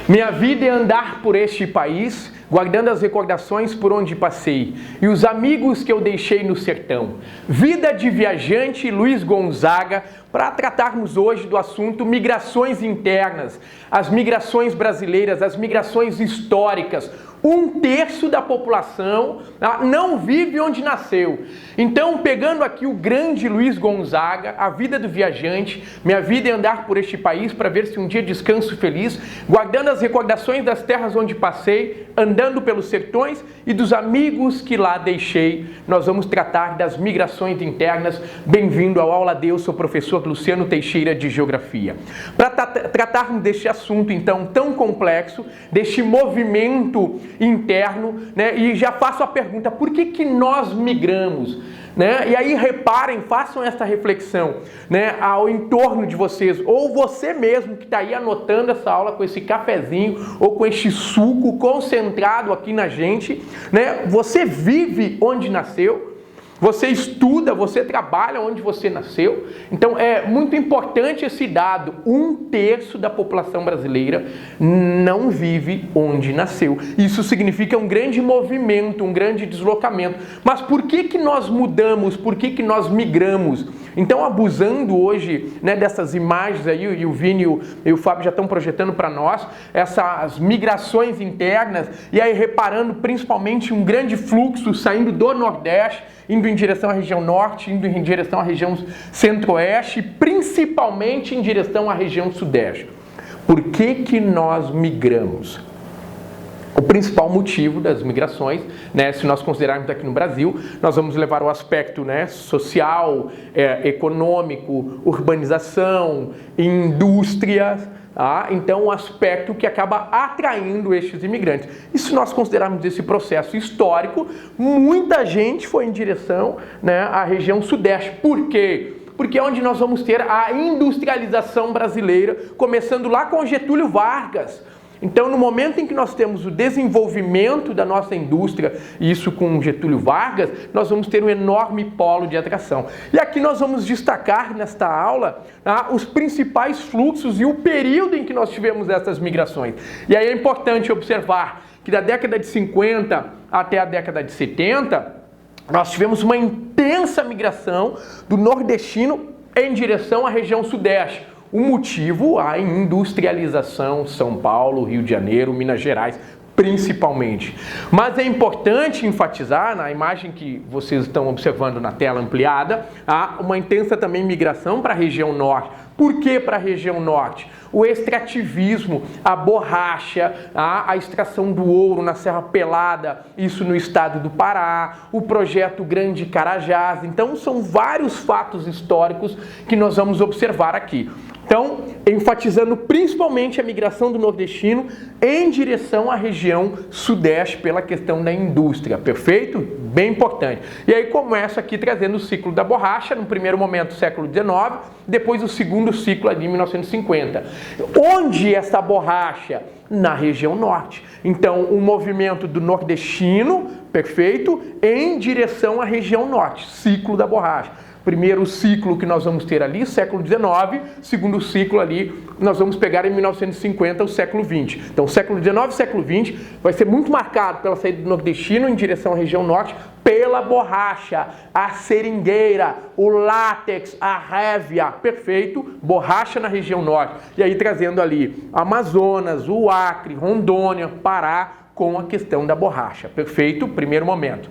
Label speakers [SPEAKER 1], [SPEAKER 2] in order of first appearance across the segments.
[SPEAKER 1] Minha vida é andar por este país, guardando as recordações por onde passei e os amigos que eu deixei no sertão. Vida de viajante, Luiz Gonzaga, para tratarmos hoje do assunto migrações internas, as migrações brasileiras, as migrações históricas. 1/3 da população não vive onde nasceu. Então, pegando aqui o grande Luiz Gonzaga, a vida do viajante, minha vida é andar por este país para ver se um dia descanso feliz, guardando as recordações das terras onde passei, andando pelos sertões e dos amigos que lá deixei. Nós vamos tratar das migrações internas. Bem-vindo ao Aula Deus, sou o professor Luciano Teixeira de Geografia. Para tratarmos deste assunto, então, tão complexo, deste movimento interno, né? E já faço a pergunta, por que nós migramos? Né? E aí reparem, façam essa reflexão, né, ao entorno de vocês, ou você mesmo que está aí anotando essa aula com esse cafezinho ou com este suco concentrado aqui na gente, né? Você vive onde nasceu? Você estuda, você trabalha onde você nasceu. Então é muito importante esse dado. 1/3 da população brasileira não vive onde nasceu. Isso significa um grande movimento, um grande deslocamento. Mas por que nós mudamos? Por que nós migramos? Então, abusando hoje, né, dessas imagens aí, e o Vini e o Fábio já estão projetando para nós, essas migrações internas, e aí reparando principalmente um grande fluxo saindo do Nordeste, indo em direção à região Norte, indo em direção à região Centro-Oeste, principalmente em direção à região Sudeste. Por que nós migramos? O principal motivo das migrações, né, se nós considerarmos aqui no Brasil, nós vamos levar o aspecto, né, social, econômico, urbanização, indústria, tá? Então um aspecto que acaba atraindo estes imigrantes. E se nós considerarmos esse processo histórico, muita gente foi em direção, né, à região Sudeste. Por quê? Porque é onde nós vamos ter a industrialização brasileira, começando lá com Getúlio Vargas. Então, no momento em que nós temos o desenvolvimento da nossa indústria, isso com Getúlio Vargas, nós vamos ter um enorme polo de atração. E aqui nós vamos destacar nesta aula, tá, os principais fluxos e o período em que nós tivemos essas migrações. E aí é importante observar que da década de 50 até a década de 70, nós tivemos uma intensa migração do nordestino em direção à região Sudeste. O motivo, a industrialização, São Paulo, Rio de Janeiro, Minas Gerais, principalmente. Mas é importante enfatizar, na imagem que vocês estão observando na tela ampliada, há uma intensa também migração para a região Norte. Por que para a região Norte? O extrativismo, a borracha, a extração do ouro na Serra Pelada, isso no estado do Pará, o projeto Grande Carajás. Então, são vários fatos históricos que nós vamos observar aqui. Então, enfatizando principalmente a migração do nordestino em direção à região Sudeste pela questão da indústria, perfeito? Bem importante. E aí começa aqui trazendo o ciclo da borracha, no primeiro momento século XIX, depois o segundo ciclo ali em 1950. Onde essa borracha? Na região Norte. Então, o movimento do nordestino, perfeito, em direção à região Norte, ciclo da borracha. Primeiro ciclo que nós vamos ter ali, século XIX, segundo ciclo ali, nós vamos pegar em 1950 o século XX. Então, século XIX e século XX vai ser muito marcado pela saída do nordestino em direção à região Norte, pela borracha, a seringueira, o látex, a révia, perfeito, borracha na região Norte. E aí trazendo ali Amazonas, o Acre, Rondônia, Pará, com a questão da borracha, perfeito, primeiro momento.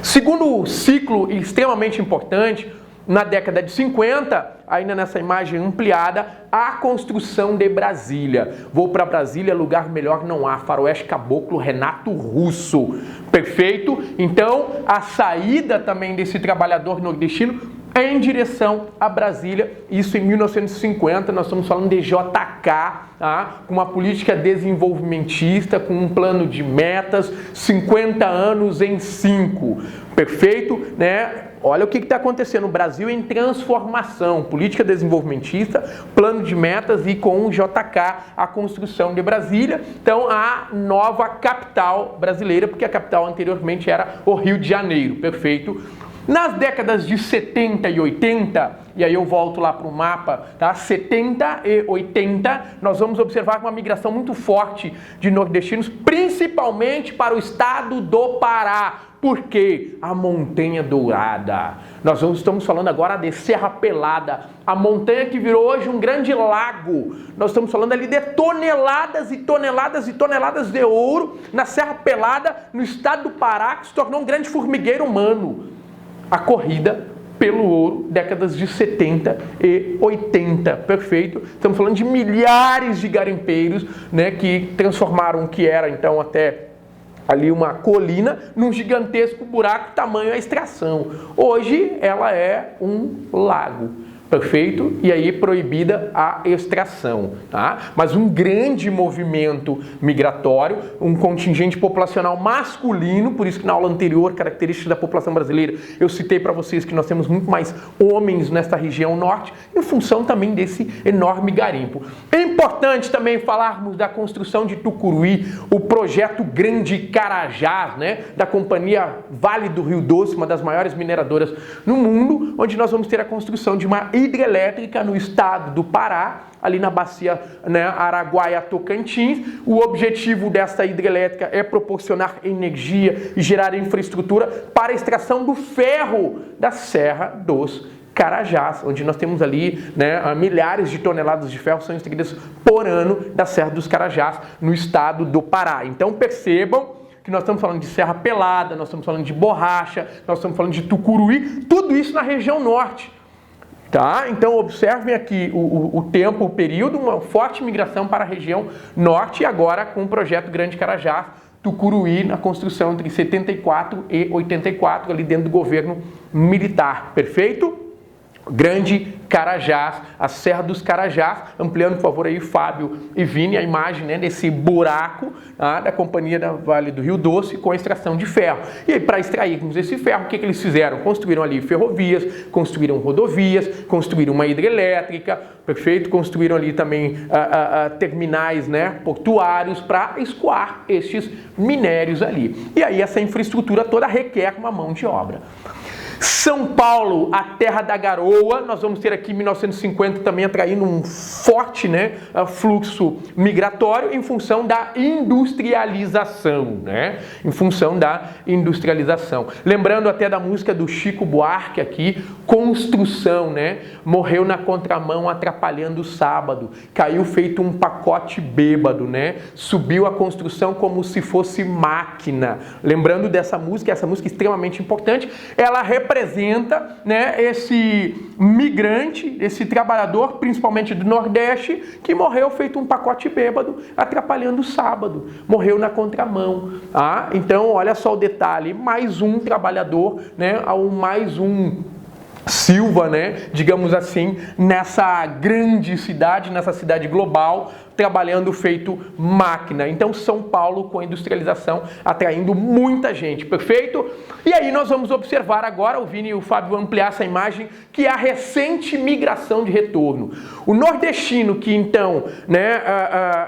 [SPEAKER 1] Segundo ciclo extremamente importante, na década de 50, ainda nessa imagem ampliada, a construção de Brasília. Vou para Brasília, lugar melhor não há. Faroeste Caboclo, Renato Russo. Perfeito? Então, a saída também desse trabalhador nordestino em direção a Brasília, isso em 1950, nós estamos falando de JK, tá? Com uma política desenvolvimentista, com um plano de metas, 50 anos em 5, perfeito? Né? Olha o que está acontecendo, o Brasil em transformação, política desenvolvimentista, plano de metas e com o JK, a construção de Brasília, então a nova capital brasileira, porque a capital anteriormente era o Rio de Janeiro, perfeito? Nas décadas de 70 e 80, e aí eu volto lá para o mapa, tá? 70 e 80, nós vamos observar uma migração muito forte de nordestinos, principalmente para o estado do Pará. Por quê? A Montanha Dourada. Nós estamos falando agora de Serra Pelada, a montanha que virou hoje um grande lago. Nós estamos falando ali de toneladas e toneladas e toneladas de ouro na Serra Pelada, no estado do Pará, que se tornou um grande formigueiro humano. A corrida pelo ouro, décadas de 70 e 80, perfeito? Estamos falando de milhares de garimpeiros, né, que transformaram o que era então até ali uma colina num gigantesco buraco tamanho a extração. Hoje ela é um lago. Perfeito? E aí proibida a extração, tá? Mas um grande movimento migratório, um contingente populacional masculino, por isso que na aula anterior, característica da população brasileira, eu citei para vocês que nós temos muito mais homens nesta região norte, em função também desse enorme garimpo. É importante também falarmos da construção de Tucuruí, o projeto Grande Carajás, né? Da companhia Vale do Rio Doce, uma das maiores mineradoras no mundo, onde nós vamos ter a construção de uma hidrelétrica no estado do Pará, ali na bacia, né, Araguaia-Tocantins. O objetivo dessa hidrelétrica é proporcionar energia e gerar infraestrutura para a extração do ferro da Serra dos Carajás, onde nós temos ali, né, milhares de toneladas de ferro são extraídas por ano da Serra dos Carajás, no estado do Pará. Então percebam que nós estamos falando de Serra Pelada, nós estamos falando de borracha, nós estamos falando de Tucuruí, tudo isso na região norte. Tá? Então observem aqui o tempo, o período, uma forte migração para a região norte e agora com o projeto Grande Carajás, Tucuruí, na construção entre 74 e 84, ali dentro do governo militar. Perfeito? Grande Carajás, a Serra dos Carajás, ampliando, por favor, aí, Fábio e Vini, a imagem, né, desse buraco, tá, da companhia da Vale do Rio Doce com a extração de ferro. E aí, para extrairmos esse ferro, o que eles fizeram? Construíram ali ferrovias, construíram rodovias, construíram uma hidrelétrica, perfeito? Construíram ali também terminais, né, portuários para escoar estes minérios ali. E aí, essa infraestrutura toda requer uma mão de obra. São Paulo, a terra da garoa, nós vamos ter aqui em 1950 também atraindo um forte, né, fluxo migratório em função da industrialização, né? Em função da industrialização. Lembrando até da música do Chico Buarque aqui, Construção, né? Morreu na contramão atrapalhando o sábado, caiu feito um pacote bêbado, né? Subiu a construção como se fosse máquina. Lembrando dessa música, essa música é extremamente importante, ela representa, né, esse migrante, esse trabalhador, principalmente do Nordeste, que morreu feito um pacote bêbado, atrapalhando o sábado. Morreu na contramão. Ah, então, olha só o detalhe, mais um trabalhador, né, mais um Silva, né, digamos assim, nessa grande cidade, nessa cidade global, trabalhando feito máquina. Então, São Paulo com a industrialização atraindo muita gente, perfeito? E aí nós vamos observar agora, o Vini e o Fábio vão ampliar essa imagem, que é a recente migração de retorno. O nordestino que então, né,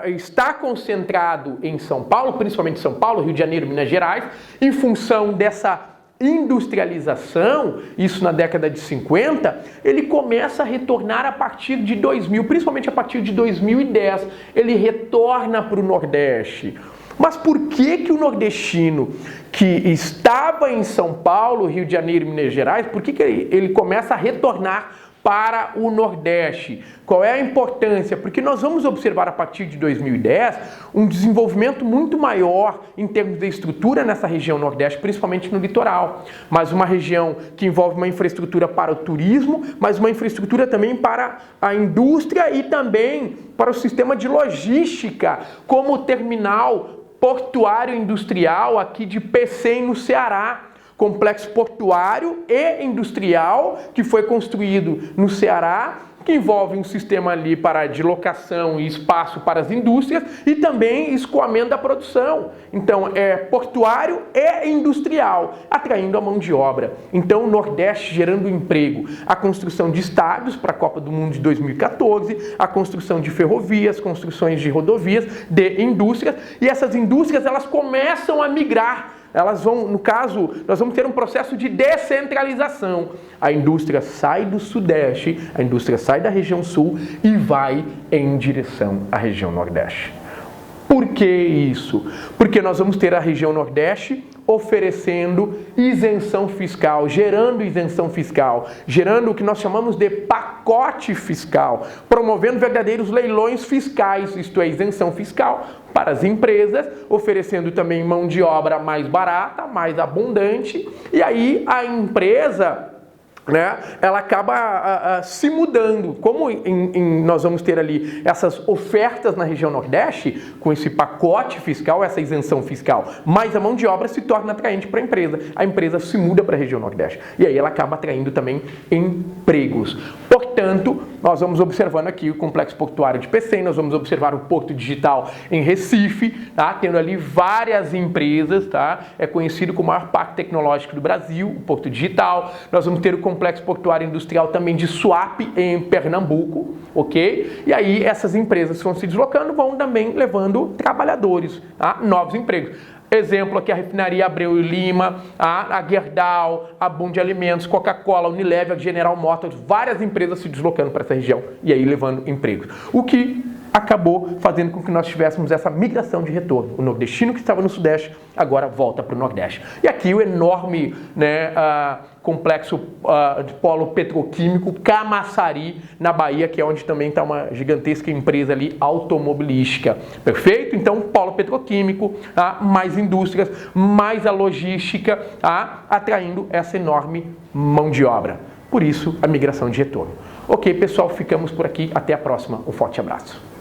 [SPEAKER 1] está concentrado em São Paulo, principalmente São Paulo, Rio de Janeiro, Minas Gerais, em função dessa industrialização, isso na década de 50, ele começa a retornar a partir de 2000, principalmente a partir de 2010, ele retorna para o Nordeste. Mas por que o nordestino que estava em São Paulo, Rio de Janeiro e Minas Gerais, por que ele começa a retornar para o Nordeste? Qual é a importância? Porque nós vamos observar a partir de 2010 um desenvolvimento muito maior em termos de estrutura nessa região Nordeste, principalmente no litoral. Mas uma região que envolve uma infraestrutura para o turismo, mas uma infraestrutura também para a indústria e também para o sistema de logística, como o terminal portuário industrial aqui de Pecém, no Ceará. Complexo portuário e industrial que foi construído no Ceará, que envolve um sistema ali de locação e espaço para as indústrias e também escoamento da produção. Então, é portuário e industrial, atraindo a mão de obra. Então, o Nordeste gerando emprego. A construção de estádios para a Copa do Mundo de 2014, a construção de ferrovias, construções de rodovias, de indústrias, e essas indústrias elas começam a migrar Elas vão, no caso, nós vamos ter um processo de descentralização. A indústria sai do Sudeste, a indústria sai da região Sul e vai em direção à região Nordeste. Por que isso? Porque nós vamos ter a região Nordeste oferecendo isenção fiscal, gerando isenção fiscal, gerando o que nós chamamos de pacote fiscal, promovendo verdadeiros leilões fiscais, isto é, isenção fiscal para as empresas, oferecendo também mão de obra mais barata, mais abundante, e aí a empresa, né, ela acaba se mudando. Como nós vamos ter ali essas ofertas na região Nordeste, com esse pacote fiscal, essa isenção fiscal, mas a mão de obra se torna atraente para a empresa se muda para a região Nordeste. E aí ela acaba atraindo também empregos. Portanto, nós vamos observando aqui o Complexo Portuário de Pecém, nós vamos observar o Porto Digital em Recife, tá? Tendo ali várias empresas, tá? É conhecido como o maior parque tecnológico do Brasil, o Porto Digital. Nós vamos ter o Complexo Portuário Industrial também de Suape, em Pernambuco, ok? E aí essas empresas vão se deslocando, vão também levando trabalhadores, tá? Novos empregos. Exemplo aqui, a refinaria Abreu e Lima, a Gerdau, a Bund Alimentos, Coca-Cola, Unilever, General Motors, várias empresas se deslocando para essa região e aí levando empregos. O que acabou fazendo com que nós tivéssemos essa migração de retorno. O nordestino que estava no Sudeste agora volta para o Nordeste. E aqui o enorme, né, complexo de polo petroquímico Camaçari, na Bahia, que é onde também está uma gigantesca empresa ali automobilística. Perfeito? Então, polo petroquímico, mais indústrias, mais a logística, atraindo essa enorme mão de obra. Por isso, a migração de retorno. Ok, pessoal, ficamos por aqui. Até a próxima. Um forte abraço.